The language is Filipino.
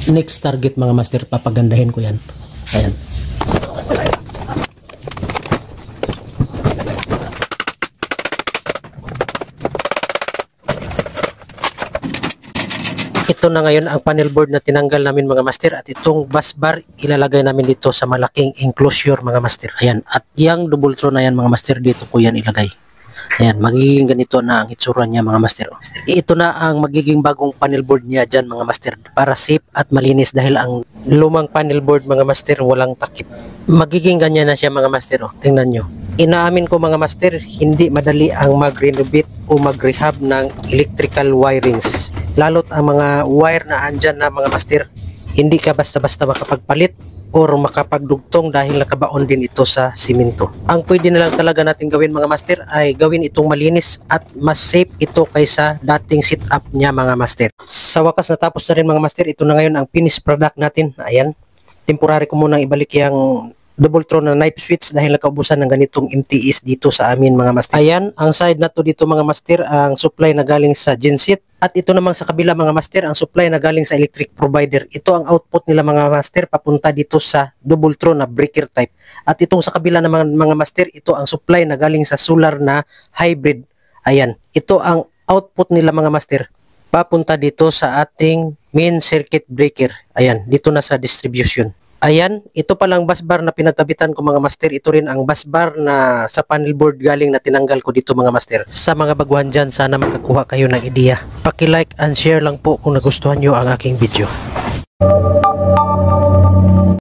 next target mga master, papagandahin ko yan. Ayan. Ito na ngayon ang panel board na tinanggal namin mga master, at itong bus bar ilalagay namin dito sa malaking enclosure mga master. Ayan, at yung double throw na yan mga master, dito po yan ilagay. Ayan, magiging ganito na ang itsura niya mga master. Ito na ang magiging bagong panel board niya dyan mga master, para safe at malinis, dahil ang lumang panel board mga master walang takip. Magiging ganyan na siya mga master. Tingnan nyo. Inaamin ko mga master, hindi madali ang mag-renovate o mag-rehab ng electrical wirings. Lalo't ang mga wire na andyan na mga master, hindi ka basta-basta makapagpalit or makapagdugtong dahil nakabaon din ito sa simento. Ang pwede na lang talaga natin gawin mga master ay gawin itong malinis at mas safe ito kaysa dating setup niya mga master. Sa wakas natapos na rin mga master, ito na ngayon ang finished product natin. Ayan, temporary ko munang ibalik yung double throw na knife switch dahil nakaubusan ng ganitong MTS dito sa amin mga master. Ayan, ang side na to dito mga master, ang supply na galing sa genset. At ito namang sa kabila mga master, ang supply na galing sa electric provider. Ito ang output nila mga master, papunta dito sa double throw na breaker type. At itong sa kabila ng mga master, ito ang supply na galing sa solar na hybrid. Ayan, ito ang output nila mga master, papunta dito sa ating main circuit breaker. Ayan, dito na sa distribution. Ayan, ito palang bus bar na pinagkabitan ko mga master. Ito rin ang bus bar na sa panel board galing na tinanggal ko dito mga master. Sa mga baguhan dyan, sana makakuha kayo ng ideya. Paki-like and share lang po kung nagustuhan nyo ang aking video.